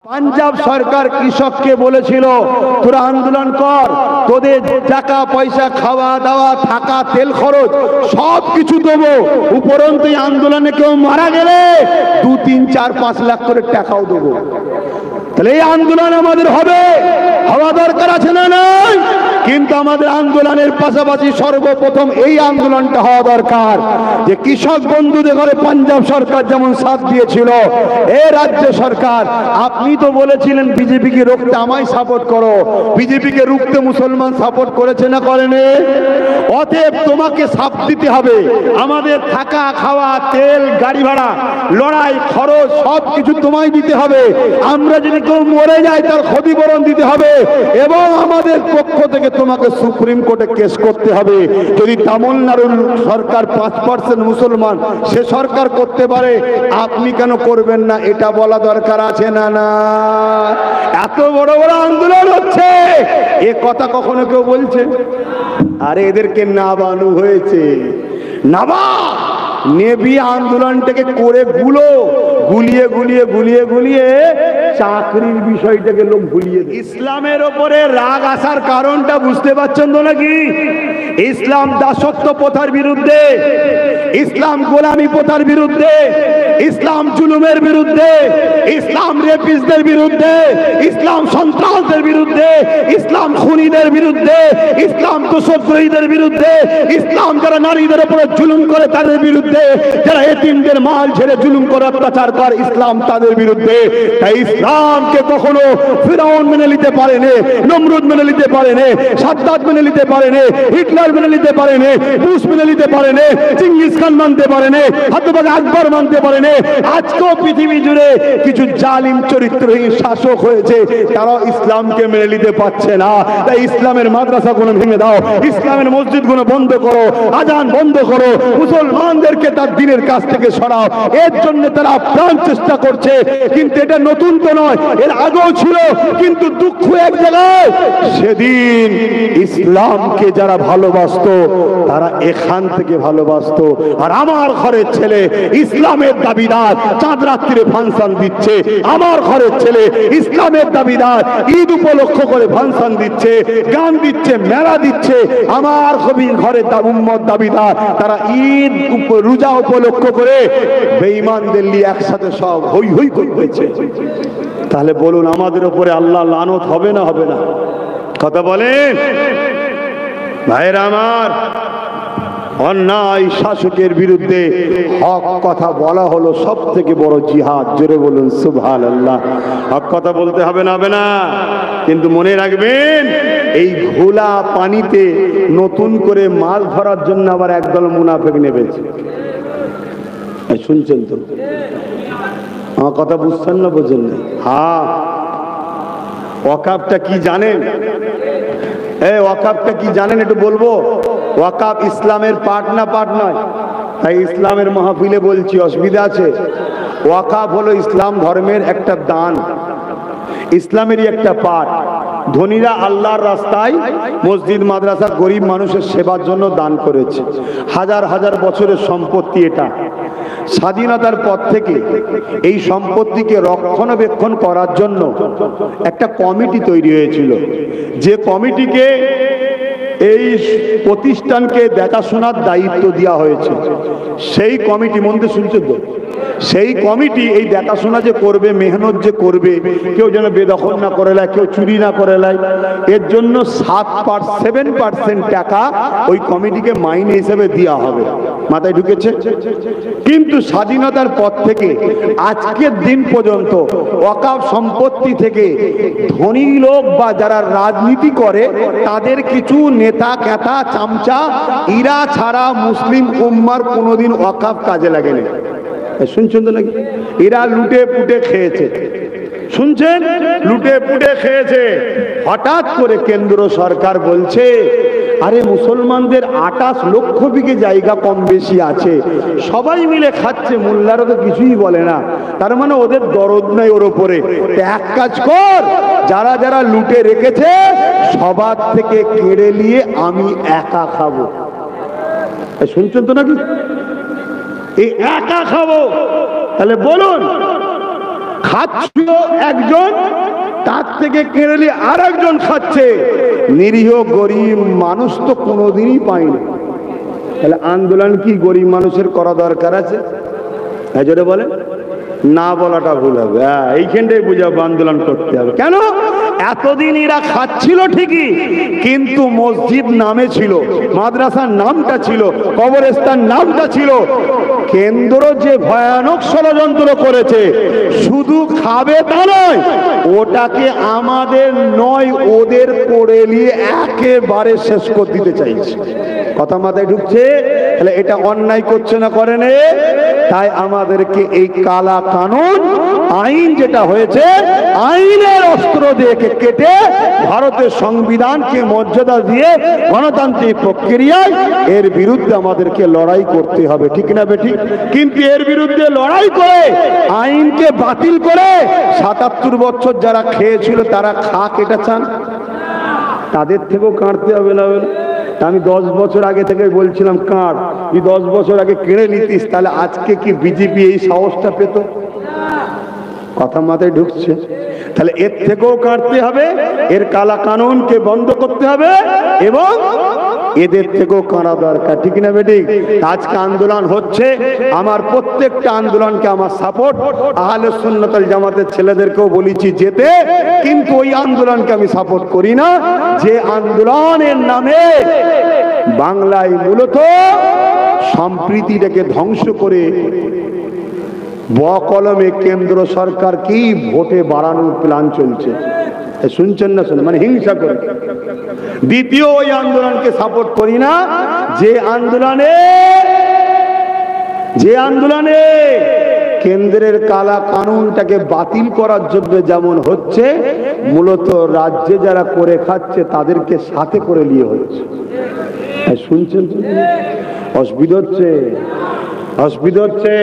পাঞ্জাব সরকার কৃষককে বলেছিল তোরা আন্দোলন কর, তোদের টাকা পয়সা, খাওয়া দাওয়া, থাকা, তেল খরচ সব কিছু দেবো, উপরন্তু আন্দোলনে কেউ মারা গেলে 2, 3, 4, 5 লাখ করে টাকাও দেবো। তাহলে এই আন্দোলন আমাদের হবে, হওয়া দরকার আছে না নাই? কিন্তু আমাদের আন্দোলনের পাশাপাশি সর্বপ্রথম এই আন্দোলনটা হওয়া দরকার যে কৃষক বন্ধুদের ঘরে পাঞ্জাব সরকার যেমন সাথ দিয়েছিল, এ রাজ্য সরকার আপনি তো বলেছিলেন বিজেপিকে রুখতে আমায় সাপোর্ট করো, বিজেপিকে রুখতে মুসলমান সাপোর্ট করেছে না করেনি? অতএব তোমাকে সাথ দিতে হবে, আমাদের থাকা খাওয়া, তেল, গাড়ি ভাড়া, লড়াই, খরচ সব কিছু তোমায় দিতে হবে। আমরা যদি কেউ মরে যায় তার ক্ষতিপূরণ দিতে হবে এবং আমাদের পক্ষ থেকে তোমাকে সুপ্রিম কোর্টে কেস করতে হবে। যদি তামিলনাড়ুর সরকার 5% মুসলমান, সে সরকার করতে পারে, আপনি কেন করবেন না? এটা বলা দরকার আছে না না? এত বড় বড় আন্দোলন হচ্ছে, এ কথা কখনো কেউ বলছে? আরে এদেরকে নাবানু হয়েছে, নাবা নেবি আন্দোলনটাকে করে গুলিয়ে গুলিয়ে চাকরির বিষয়টাকে লোক ভুলিয়ে দেয়। ইসলামের ওপরে রাগ আসার কারণটা বুঝতে পারছেন তো নাকি? ইসলাম দাসত্ব প্রথার বিরুদ্ধে, ইসলাম গোলামি প্রথার বিরুদ্ধে, ইসলাম জুলুমের বিরুদ্ধে, ইসলাম রেপিস্টদের বিরুদ্ধে, ইসলাম সন্ত্রাসদের বিরুদ্ধে, ইসলাম খুনিদের বিরুদ্ধে, ইসলাম দোষদ্রোহীদের বিরুদ্ধে, ইসলাম যারা নারীদের উপরে জুলুম করে তাদের বিরুদ্ধে, যারা এতিমদের মাল ছেড়ে জুলুম করে অত্যাচার করে, ইসলাম তাদের বিরুদ্ধে। তাই ইসলামকে কখনো ফিরাউন মেনে নিতে পারেনি, নমরুদ মেনে নিতে পারেনি, সাদ্দাত মেনে নিতে পারেনি, হিটলার মেনে নিতে পারেনি, বুশ মেনে নিতে পারেনি, চিঙ্গিস খান মানতে পারেনি, হযরত আকবর মানতে পারেনি। আজকেও পৃথিবী জুড়ে কিছু জালিম চরিত্রহীন শাসক হয়েছে, তারাও ইসলামকে মেনে নিতে পারছে না। তাই ইসলামের মাদ্রাসাগুলো ভেঙে দাও, ইসলামের মসজিদগুলো বন্ধ করো, আজান বন্ধ করো, মুসলমানদেরকে তার দ্বীনের কাছ থেকে সরাও। এর জন্য তারা আপ্রাণ চেষ্টা করছে, কিন্তু এটা নতুন তো নয়, এর আগেও ছিল। কিন্তু দুঃখ এক জায়গায়, সেদিন ইসলামকে যারা ভালোবাসতো তারা এখান থেকে ভালোবাসতো। আর আমার ঘরের ছেলে ইসলামের দাবিদার, চাঁদ রাত্রিরে ফাংশন দিচ্ছে, আমার ঘরের ছেলে ইসলামের দাবিদার, ঈদ উপলক্ষ করে ফাংশন দিচ্ছে, গান দিচ্ছে, মেলা দিচ্ছে, আমার ঘরের উম্মত দাবিদার, তারা ঈদ রোজা উপলক্ষ করে বেঈমানদের নিয়ে একসাথে সব হই হই করতেছে। তাহলে বলুন আমাদের উপরে আল্লাহ লানত হবে না হবে না? কথা বলেন ভাইরা আমার। অন্যায় শাসকের বিরুদ্ধে হক কথা বলা হলো সব থেকে বড় জিহাদ। জোরে বলুন সুবহানাল্লাহ। হক কথা বলতে হবে না হবে না? কিন্তু মনে রাখবেন, এই ঘোলা পানিতে নতুন করে মাছ ধরার জন্য আবার একদল মুনাফিক নেমেছে। শুনছেন তো? আমার কথা বুঝছেন না বোঝেন না? হ্যাঁ, ওয়াকাফটা কি জানেন? ওয়াকাফটা কি জানেন একটু বলবো? ওয়াকাফ ইসলামের পার্ট না পার্ট নয়? তাই ইসলামের মাহফিলে বলছি, অসুবিধা আছে? ওয়াকাফ হলো ইসলাম ধর্মের একটা দান, ইসলামেরই একটা পার্ট। ধনীরা আল্লাহর রাস্তায় মসজিদ মাদ্রাসা গরিব মানুষের সেবার জন্য দান করেছে। হাজার হাজার বছরের সম্পত্তি এটা। স্বাধীনতার পর থেকে এই সম্পত্তিকে রক্ষণাবেক্ষণ করার জন্য একটা কমিটি তৈরি হয়েছিল, যে কমিটিকে এই প্রতিষ্ঠানকে দেখাশোনার দায়িত্ব দেওয়া হয়েছে। সেই কমিটি, মধ্যে শুনছেন তো, সেই কমিটি এই দেখাশোনা যে করবে, মেহনত যে করবে, কেউ যেন বেদখল না করে নেয়, কেউ চুরি না করে নেয়, এর জন্য 7% টাকা ওই কমিটিকে মাইনে হিসেবে দেওয়া হবে। মাথায় ঢুকেছে? কিন্তু স্বাধীনতার পর থেকে আজকের দিন পর্যন্ত ওয়াকাফ সম্পত্তি থেকে ধনী লোক বা যারা রাজনীতি করে তাদের কিছু নেতা কেতা চামচা, ইরা ছাড়া মুসলিম উম্মার কোনোদিন ওয়াকাফ কাজে লাগেনি। শুনছেন তো নাকি? এরা লুটে পুটে খেয়েছে। শুনছেন? লুটে পুটে খেয়েছে। হঠাৎ করে কেন্দ্র সরকার বলছে, আরে মুসলমানদের 28 লক্ষ বিঘে জায়গা কম বেশি আছে, সবাই মিলে খাচ্ছে, মোল্লারা তো কিছুই বলে না। তার মানে ওদের দরদ নাই ওর ওপরে। এক কাজ কর, যারা যারা লুটে রেখেছে সবার থেকে কেড়ে নিয়ে আমি একা খাবো। শুনছেন তো নাকি? এই একা খাবো। তাহলে বলুন খাচ্ছিল একজন, তার থেকে কেড়ে নিয়ে আর একজন খাচ্ছে। নিরীহ গরিব মানুষ তো কোনোদিনই পায়নি। তাহলে আন্দোলন কি গরিব মানুষের করা দরকার আছে? হ্যাঁ জোরে বলে, না বলাটা ভুল হবে। এইখানটাই বুঝাবো আন্দোলন করতে হবে। কেন? এতদিন এরা খাচ্ছিল ঠিকই, কিন্তু মসজিদ নামে ছিল, মাদ্রাসার নামটা ছিল, কবরস্থান নামটা ছিল। কেন্দ্র যে ভয়ানক ষড়যন্ত্র করেছে, শুধু খাবে তা নয়, ওটাকে আমাদের নয় ওদের করে নিয়ে একেবারে শেষ করে দিতে চাইছে। কথা মাথায় ঢুকছে? তাহলে এটা অন্যায় করছে না, করে নে? তাই আমাদেরকে এই কালা কানুন আইন যেটা হয়েছে, আইনের অস্ত্র দিয়ে কেটে ভারতের সংবিধানকে মর্যাদা দিয়ে গণতান্ত্রিক প্রক্রিয়ায় এর বিরুদ্ধে আমাদেরকে লড়াই করতে হবে, ঠিক না বেঠিক? কিন্তু এর বিরুদ্ধে লড়াই করে আইনকে বাতিল করে ৭৭ বছর যারা খেয়েছিল তারা খাক, এটা চান? তাদের থেকেও কাটতে হবে না? আমি 10 বছর আগে থেকে বলছিলাম কাঁড়, তুই 10 বছর আগে কেড়ে নিতিস, তাহলে আজকে কি বিজেপি এই সাহসটা পেত? কথা মাথায় ঢুকছে? তাহলে এর থেকেও কাটতে হবে, এর কালা কানুনকে বন্ধ করতে হবে এবং এদের থেকেও কাঁড়া দরকার, ঠিক না বেঠিক? আজকে আন্দোলন হচ্ছে, আমার প্রত্যেকটা আন্দোলনকে আমার সাপোর্ট। আহলে সুন্নাত ওয়াল জামাতের ছেলেদেরকেও বলেছি যেতে, কিন্তু ওই আন্দোলনকে আমি সাপোর্ট করি না যে আন্দোলনের নামে বাংলায় মূলত সম্প্রীতিটাকে ধ্বংস করে বকলমে কেন্দ্র সরকার কি ভোটে বাড়ানোর প্ল্যান চলছে। শুনছেন না? শুনে মানে হিংসা করে। দ্বিতীয় ওই আন্দোলনকে সাপোর্ট করি না যে আন্দোলনে কেন্দ্রের কালা কানুনটাকে বাতিল করার জন্য যেমন হচ্ছে, মূলত রাজ্যে যারা করে খাচ্ছে তাদেরকে সাথে করে নিয়ে হচ্ছে। শুনছেন? অসুবিধা হচ্ছে।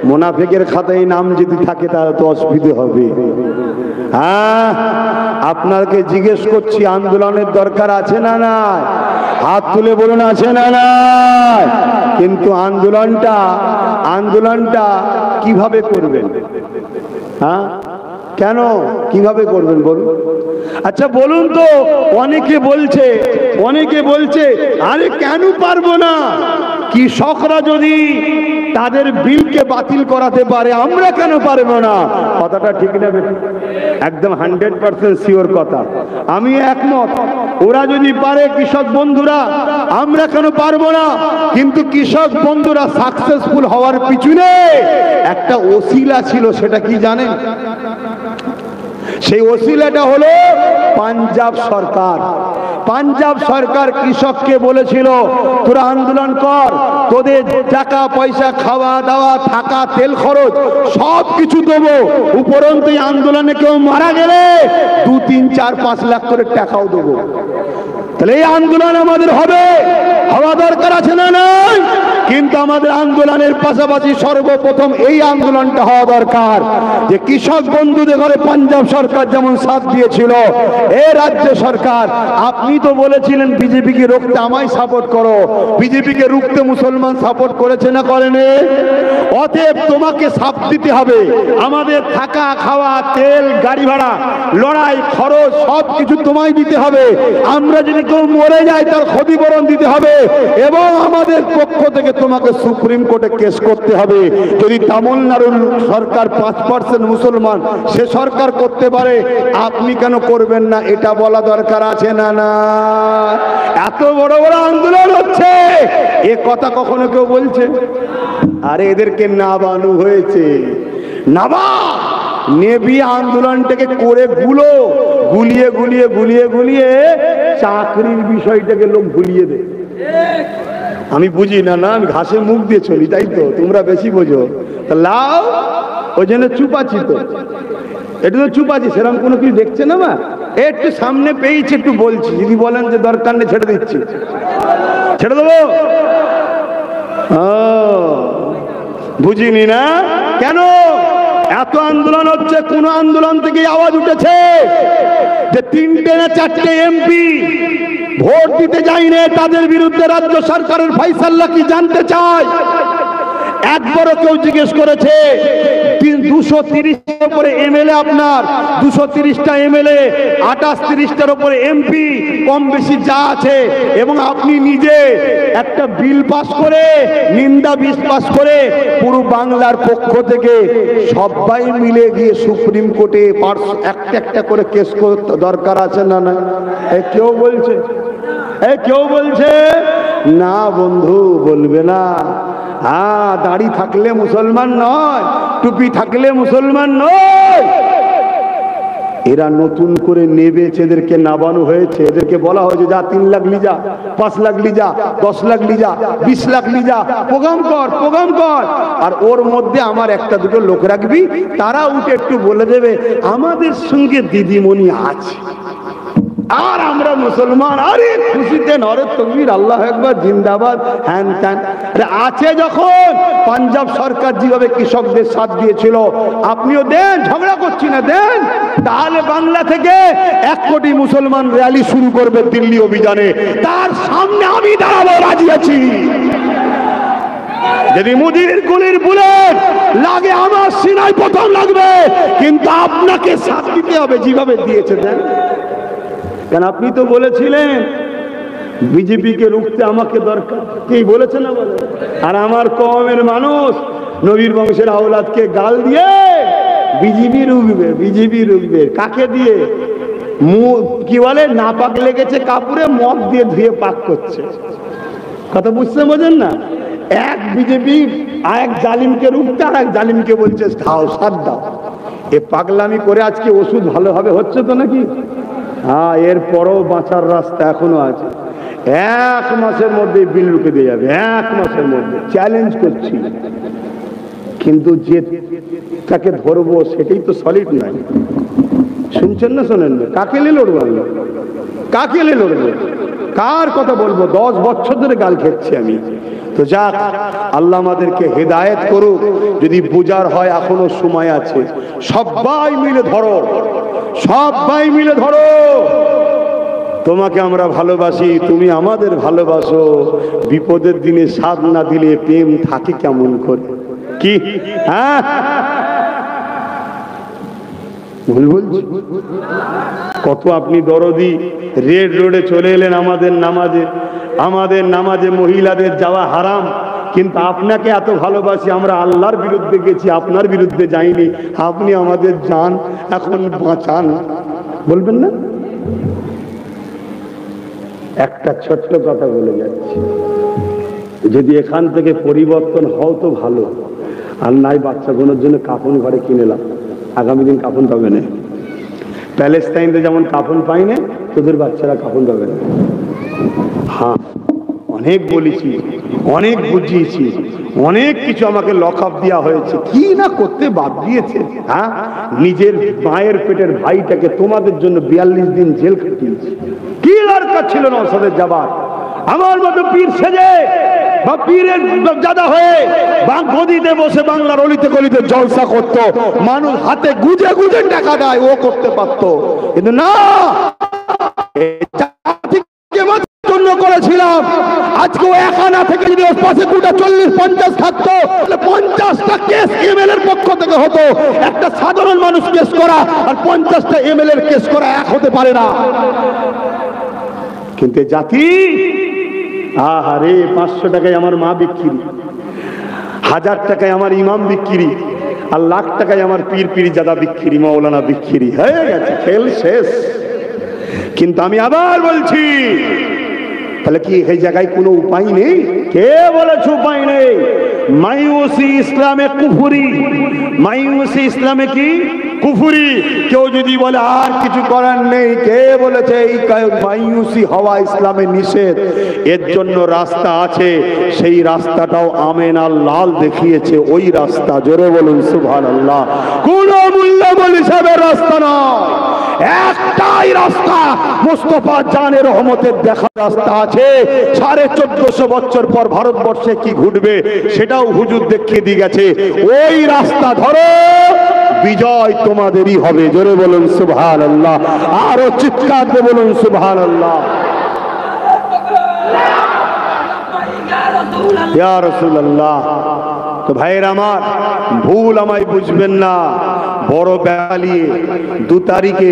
মুনাফিকের খাতায় নাম যদি থাকে তাহলে তো অসুবিধা হবে। হ্যাঁ, আপনাকে জিজ্ঞেস করছি, আন্দোলনের দরকার আছে না নাই? হাত তুলে বলুন, আছে না নাই? কিন্তু আন্দোলনটা কিভাবে করবেন? হ্যাঁ, কেন কিভাবে করবেন বলুন? আচ্ছা বলুন তো। অনেকে বলছে আরে কেন পারবো না? কৃষকরা যদি তাদের বিলকে বাতিল করাতে পারে, আমরা কেন পারবো না? কথাটা ঠিক না? একদম 100% শিওর কথা, আমি একমত। ওরা যদি পারে কৃষক বন্ধুরা, আমরা কেন পারবো না? কিন্তু কৃষক বন্ধুরা সাকসেসফুল হওয়ার পিছনে একটা ওসিলা ছিল, সেটা কি জানেন? সেই ওসিলাটা হলো পাঞ্জাব সরকার। পাঞ্জাব সরকার কৃষককে বলেছিল তোরা আন্দোলন কর, তোদের টাকা পয়সা, খাওয়া দাওয়া, থাকা, তেল খরচ সব কিছু দেবো, উপরন্তু আন্দোলনে কেউ মারা গেলে 2, 3, 4, 5 লাখ করে টাকাও দেবো। তাহলে এই আন্দোলন আমাদের হওয়া দরকার আছে না নাই? কিন্তু আমাদের আন্দোলনের পাশাপাশি সর্বপ্রথম এই আন্দোলনটা হওয়া দরকার যে কৃষক বন্ধুদের ঘরে পাঞ্জাব সরকার যেমন সাথ দিয়েছিল, এ রাজ্য সরকার আপনি তো বলেছিলেন বিজেপিকে রুখতে আমায় সাপোর্ট করো, বিজেপিকে রুখতে মুসলমান সাপোর্ট করেছে না করেনি? অতএব তোমাকে সাপ দিতে হবে। আমাদের থাকা, খাওয়া, তেল, গাড়ি ভাড়া, লড়াই, খরচ সব কিছু তোমায় দিতে হবে। আমরা যদি কেউ মরে যায় তার ক্ষতিপূরণ দিতে হবে এবং আমাদের পক্ষ থেকে তোমাকে সুপ্রিম কোর্টে কেস করতে হবে। যদি তামিলনাড়ুর সরকার 5% মুসলমান, সে সরকার করতে পারে, আপনি কেন করবেন না? এটা বলা দরকার আছে না না? এত বড় বড় আন্দোলন হচ্ছে, এ কথা কখনো কেউ বলছে? আরে এদেরকে নাবানু হয়েছে। নেবি আন্দোলনটাকে করে গুলিয়ে চাকরির বিষয়টাকে লোক ভুলিয়ে দেয়। আমি বুঝি না, আমি ঘাসে মুখ দিয়ে চলি, তাই তো? তোমরা বেশি বোঝো। লাও ওই জন্য চুপ আছি, তো এটা তো চুপ আছি, সেরকম কোনো কিছু দেখছে না। মা একটু সামনে পেয়েছি, একটু বলছি, যদি বলেন যে দরকার নেই ছেড়ে দিচ্ছি, ছেড়ে দেবো। বুঝিনি না কেন এত আন্দোলন হচ্ছে? কোন আন্দোলন থেকে আওয়াজ উঠেছে যে 3টে না 4টে এমপি ভোট দিতে যায়নি, তাদের বিরুদ্ধে রাজ্য সরকারের ফয়সালা কি জানতে চায়? একবারও কেউ জিজ্ঞেস করেছে 230 উপরে এমএলএ, আপনার 230টা এমএলএ, 28-30টার উপরে এমপি, কম বেশি যা আছে, এবং আপনি নিজে একটা বিল পাস করে, নিন্দা বিল পাস করে পুরো বাংলার পক্ষ থেকে সবাই মিলে গিয়ে সুপ্রিম কোর্টে একটা একটা করে কেস করতে দরকার আছে না? না, কেউ বলছে? কেউ বলছে না? বন্ধু বলবে না। হ্যাঁ, দাড়ি থাকলে মুসলমান নয়, টুপি থাকলে মুসলমান নয়। এরা নতুন করে নেবেছে, এদেরকে নাবানো হয়েছে, এদেরকে বলা হয়েছে যা 3 লাখ লিজা, 5 লাখ লিজা, 10 লাখ লিজা, 20 লাখ লিজা, প্রোগ্রাম কর। আর ওর মধ্যে আমার একটা দুটো লোক রাখবি, তারা উঠে একটু বলে দেবে আমাদের সঙ্গে দিদিমণি আছে, আর আমরা মুসলমান। আরে খুশিতে নরে তকবীর, আল্লাহ আকবার, জিন্দাবাদ, হ্যান ত্যান আছে। যখন পাঞ্জাব সরকার যেভাবে কৃষকদের সাথ দিয়েছিল, আপনিও দেন, ঝগড়া করছি না, দেন। তাহলে বাংলা থেকে 1 কোটি মুসলমান র্যালি শুরু করবে দিল্লি অভিযানে, তার সামনে আমি দাঁড়াবো, রাজি আছি। যদি মুদির গুলির বুলেট লাগে আমার সিনায় প্রথম লাগবে, কিন্তু আপনাকে সাথ দিতে হবে যেভাবে দিয়েছে। দেন, কেন আপনি তো বলেছিলেন বিজেপিকে রুখতে আমাকে দরকার, কি বলেছেন না বলে? আর আমার কওমের মানুষ নবীর বংশের আওলাদকে গাল দিয়ে বিজেপি রুখবে। কাকে দিয়ে? কি বলে, নাপাক লেগেছে কাপড়ে, মদ দিয়ে ধুয়ে পাক করছে। কথা বুঝতে বোঝেন না? এক বিজেপি এক জালিমকে রুখতে, আর এক জালিমকে বলছে খাও, সাথ দাও। এ পাগলামি করে আজকে ওষুধ ভালোভাবে হচ্ছে তো নাকি? হ্যাঁ, এর পরও বাঁচার রাস্তা এখনো আছে। 1 মাসের মধ্যে বিল রুখে দিয়ে যাবে, 1 মাসের মধ্যে, চ্যালেঞ্জ করছি। কিন্তু যে তাকে ধরবো সেটাই তো সলিড নয়। শুনছেন না, শোনেন না? কাকে নিয়ে লড়বো আমি? কাকে নিয়ে লড়বো? কার কথা বলবো? 10 বছর ধরে গাল খেচ্ছি আমি। তো যাক, আল্লাহ আমাদেরকে হেদায়েত করুক। যদি বুঝার হয় এখনো সময় আছে, সবাই মিলে ধরো, সবাই মিলে ধরো। তোমাকে আমরা ভালোবাসি, তুমি আমাদের ভালোবাসো। বিপদের দিনে সাথ না দিলে প্রেম থাকে কেমন করে? কি হ্যাঁ ভুল বলছি? কত আপনি দরদি। রেড রোডে চলে এলেন আমাদের নামাজে মহিলাদের যাওয়া হারাম, কিন্তু আপনাকে এত ভালোবাসি, আমরা আল্লাহর বিরুদ্ধে গেছি, আপনার বিরুদ্ধে যাইনি। আপনি আমাদের জান, এখন বাঁচান, বলবেন না? একটা ছোট্ট কথা বলে যাচ্ছি, যদি এখান থেকে পরিবর্তন হও তো ভালো, আর নাই বাচ্চাগুলোর জন্য কাফন ঘরে কিনেলাম, আগামী দিন কাফন পাবে না। প্যালেস্টাইনে যেমন কাফন পাই না, তোদের বাচ্চারা কাফন পাবে না। হ্যাঁ, অনেক বলেছি, অনেক বুঝিয়েছি, অনেক কিছু আমাকে লকআপ দেওয়া হয়েছে, কি না করতে বাদ দিয়েছে। হ্যাঁ, নিজের মায়ের পেটের ভাইটাকে তোমাদের জন্য 42 দিন জেল খাটিয়েছি। কি দরকার ছিল না ওসাদের যাবার? আমার মতো পীর সেজে বা পীরের জাদা হয়ে গদিতে বসে বাংলার অলিতে গলিতে জলসা করতো, মানুষ হাতে গুজে গুজে টাকা দেয়, ও করতে পারতো, কিন্তু না। করেছিলাম, আজকে ও একানা থেকে যদি ওর পাশে 40-50 থাকতো, 50টা কেস এমএলএর পক্ষ থেকে হতো। একটা সাধারণ মানুষ কেস করা আর 50টা এমএলএর কেস করা এক হতে পারে না। কিন্তু জাতি, আহারে, 500 টাকায় আমার মা বিক্রি, 1000 টাকায় আমার ইমাম বিক্রি, আর লাখ টাকায় আমার পীর জাদা বিক্রি, মাওলানা বিক্রি, হয়ে গেছে, খেল শেষ। কিন্তু আমি আবার বলছি, তাহলে কি এই জায়গায় কোনো উপায় নেই? কে বলেছে উপায় নেই? মায়ুসি ইসলামে কুফরি, মায়ুসি ইসলামে কি কুফরি। কেউ যদি বলে আর কিছু করার নেই, কে বলেছে এই মায়ুসি হওয়া ইসলামে নিষেধ? এর জন্য রাস্তা আছে, সেই রাস্তাটাও আমেনা লাল দেখিয়েছে, ওই রাস্তা। জোরে বলুন সুবহানাল্লাহ। কোন মূল্যবান হিসাবের রাস্তা নয়, একটাই রাস্তা, মুস্তাফা জানের রহমতের দেখা রাস্তা আছে। 1450 বছর পর ভারতবর্ষে কি ঘটবে সেটাও হুজুর দেখিয়ে দিয়ে গেছে। ওই রাস্তা ধরো, বিজয় তোমাদেরই হবে। জোরে বলুন সুবহানাল্লাহ, আরো চিৎকার দিয়ে বলুন সুবহানাল্লাহ। ইয়া রাসূলুল্লাহ, তো ভাইয়ের আমার, ভুল আমায় বুঝবেন না। বড় বেড়ালিয়ে 2 তারিখে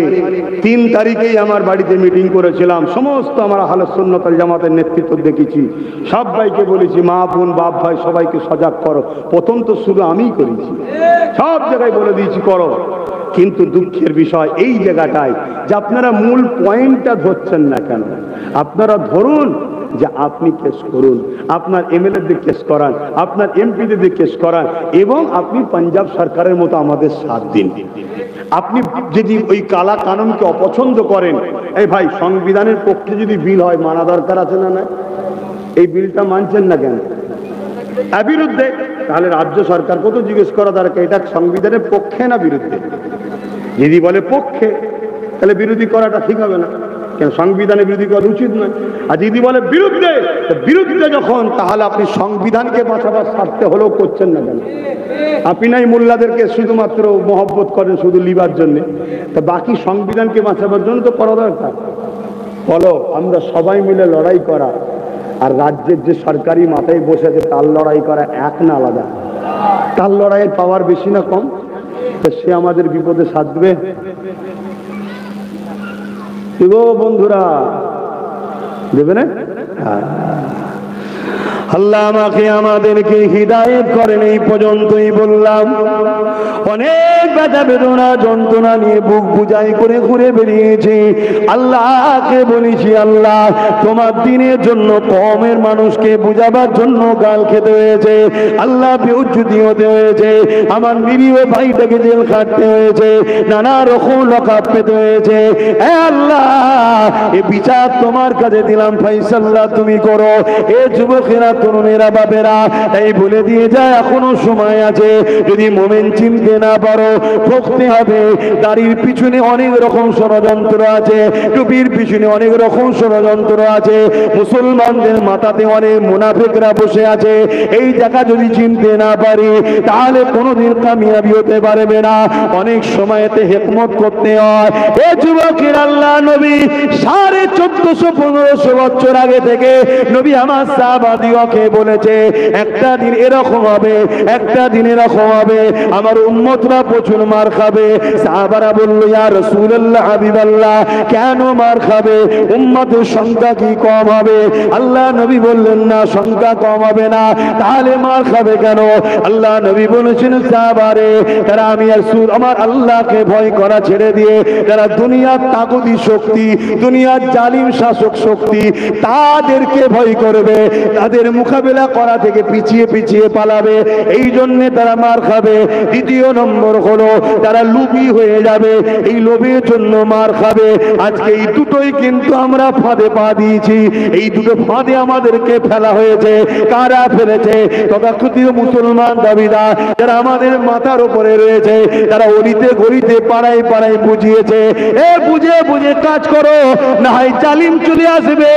3 তারিখেই আমার বাড়িতে মিটিং করেছিলাম। সমস্ত আমার আহলে সুন্নাত ওয়াল জামাতের নেতৃত্ব দেখেছি, সবাইকে বলেছি মা বোন বাপ ভাই সবাইকে সজাগ করো। প্রথম তো শুরু আমিই করেছি, সব জায়গায় বলে দিয়েছি করো। কিন্তু দুঃখের বিষয় এই জায়গাটায় যে আপনারা মূল পয়েন্টটা ধরছেন না কেন? আপনারা ধরুন যে আপনি কেস করুন, আপনার এমএলএদের কেস করান, আপনার এমপিদের কেস করান, এবং আপনি পাঞ্জাব সরকারের মতো আমাদের সাথ দিন। আপনি যদি ওই কালা কানুনকে অপছন্দ করেন, এই ভাই সংবিধানের পক্ষে যদি বিল হয় মানা দরকার আছে না? না, এই বিলটা মানছেন না কেন? বিরুদ্ধে, তাহলে রাজ্য সরকারকে তো জিজ্ঞেস করা দরকার এটা সংবিধানের পক্ষে না বিরুদ্ধে। যদি বলে পক্ষে, তাহলে বিরোধী করাটা ঠিক হবে না, কেন সংবিধানের বিরোধী করা উচিত নয়। আর যদি বলে বিরুদ্ধে, বিরুদ্ধে যখন, তাহলে আপনি সংবিধানকে বাঁচাবার স্বার্থে হলেও করছেন না কেন? আপনি নাই মোল্লাদেরকে শুধুমাত্র মহব্বত করেন শুধু লিবার জন্য, তা বাকি সংবিধানকে বাঁচাবার জন্য তো করা দরকার। বলো, আমরা সবাই মিলে লড়াই করা আর রাজ্যের যে সরকারি মাথায় বসেছে তার লড়াই করা এক না আলাদা? তার লড়াইয়ের পাওয়ার বেশি না কম? তো সে আমাদের বিপদে সাথ দেবে? বন্ধুরা দেবে না? আল্লাহ আমাকে আমাদেরকে হিদায়েত করেন। এই পর্যন্তই বললাম। অনেক ব্যথা বেদনা যন্ত্রণা নিয়ে বুক বুঝাই করে ঘুরে বেরিয়েছি। আল্লাহকে বলেছি, আল্লাহ তোমার দিনের জন্য কমের মানুষকে বুঝাবার জন্য গাল খেতে হয়েছে, আল্লাহ বেউজ্জতি হতে হয়েছে, আমার নিরীহ ভাইটাকে জেল খাটতে হয়েছে, নানা রকম লকআপ পেতে হয়েছে। আল্লাহ এ বিচার তোমার কাছে দিলাম, ফাইসাল্লাহ তুমি করো। এ যুবকেরা তরুণেরা বাপেরা এই বলে দিয়ে যায় এখনো সময় আছে। যদি মোমেন চিনতে না পারো ঠকতে হবে। দাড়ির পিছনে অনেক রকম ষড়যন্ত্র আছে, টুপির পিছনে অনেক রকম ষড়যন্ত্র আছে, মুসলমানদের মাথাতে অনেক মুনাফিকরা বসে আছে। এই জায়গা যদি চিনতে না পারি তাহলে কোনোদিন কামিয়াবি হতে পারবে না। অনেক সময়তে হিকমত করতে হয়। এ যুবকের আল্লাহ নবী 1450-1500 বছর আগে থেকে নবী আমার সাহাবাদিওকে বলেছে একটা দিন এরকম হবে, একটা দিন এরকম হবে, আমার উম্মতরা প্রচুর মার খাবে। সাহাবারা বলল, ইয়া রাসূলুল্লাহ হাবিবাল্লাহ কেন মার খাবে? উম্মতের সংখ্যা কি কম হবে? আল্লাহ নবী বললেন না, সংখ্যা কম হবে না, তাহলে মার খাবে কেন? আল্লাহ নবী বলেছেন, সাহাবারে তারা আমি রাসূল আমার আল্লাহকে ভয় করা ছেড়ে দিয়ে যারা দুনিয়ার তাগুতি শক্তি, দুনিয়ার জালিম শাসক শক্তি তাদেরকে ভয় করবে, তাদের মোকাবেলা করা থেকে পিছিয়ে পিছিয়ে পালাবে, এই জন্য তারা মার খাবে। দ্বিতীয় নম্বর হলো তারা লোভী হয়ে যাবে, এই লোভের জন্য মার খাবে। আজকে এই দুটোই কিন্তু আমরা ফাঁদে পা দিয়েছি, এই দুটো ফাঁদে আমাদেরকে ফেলা হয়েছে। কারা ফেলেছে? তথাকথিত মুসলমান দাবিদার যারা আমাদের মাথার উপরে রয়েছে, তারা অলিতে গলিতে পাড়ায় পাড়ায় বুঝিয়েছে, এ বুঝে বুঝে কাজ করো, না হয় জালিম চলে আসবে।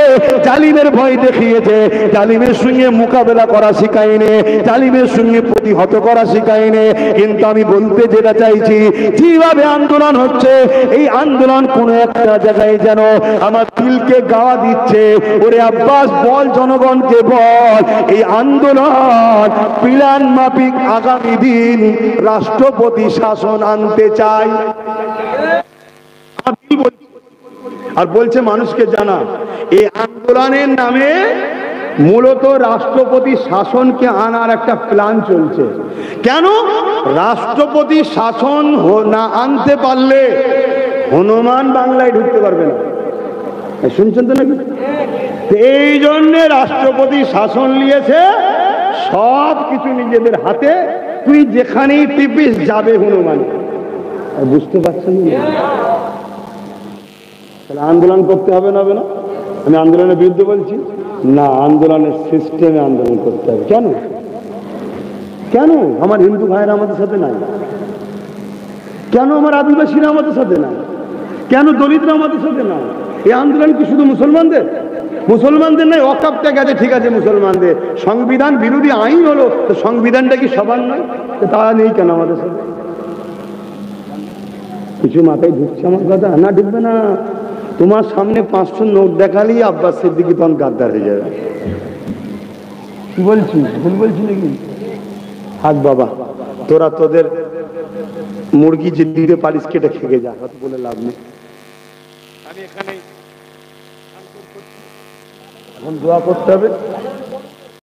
জালিমের ভয় দেখিয়েছে, জালিমের সঙ্গে মোকাবেলা করা শিখায়নি, জালিমের সঙ্গে প্রতিহত করা শিখায়নি। কিন্তু আমি বলতে যেটা চাইছি, যেভাবে আন্দোলন হচ্ছে, এই আন্দোলন কোন একটা জায়গায় যেন আমার দিলকে গাওয়া দিচ্ছে, ওরে আব্বাস বল জনগণকে বল, এই আন্দোলন প্ল্যান মাফিক আগামী দিন রাষ্ট্রপতি শাসন আনতে চাই। আর বলছে মানুষকে জানা, এই আন্দোলনের নামে মূলত রাষ্ট্রপতি শাসনকে আনার একটা প্ল্যান চলছে। কেন? রাষ্ট্রপতি শাসন না আনতে পারলে হনুমান বাংলায় ঢুকতে পারবে না। শুনছেন তো নাকি? এই জন্য রাষ্ট্রপতি শাসন নিয়েছে, সব কিছু নিজেদের হাতে, তুই যেখানেই টিপিস যাবে হনুমান। বুঝতে পারছেন না? তাহলে আন্দোলন করতে হবে না? হবে না? আমি আন্দোলনের বিরুদ্ধে বলছি না, আন্দোলনের সিস্টেমে আন্দোলন করতে হবে। কেন? কেন আমার হিন্দু ভাইয়েরা আমাদের সাথে নাই? কেন আমার আদিবাসীরা আমাদের সাথে নাই? কেন দলিতরা আমাদের সাথে নাই? এই আন্দোলন কি শুধু মুসলমানদের? মুসলমানদের নাই, ওয়াকফটা গেছে ঠিক আছে মুসলমানদের, সংবিধান বিরোধী আইন হলো, তো সংবিধানটা কি সবার নয়? তারা নেই কেন আমাদের সাথে? কিছু মাথায় ঢুকছে আমার কথা? না ঢুকবে না। তোমার সামনে 500 নোট দেখালেই আব্বাস সিদ্দিকী তখন গাদ্দার হয়ে যাবে। কি বলছি? ভুল বলছি নাকি? থাক বাবা, তোরা তোদের মুরগি যে দিতে পারিস কেটে খেয়ে যা, বলে লাভ নেই। আমি এখানে এখন দোয়া করতে হবে।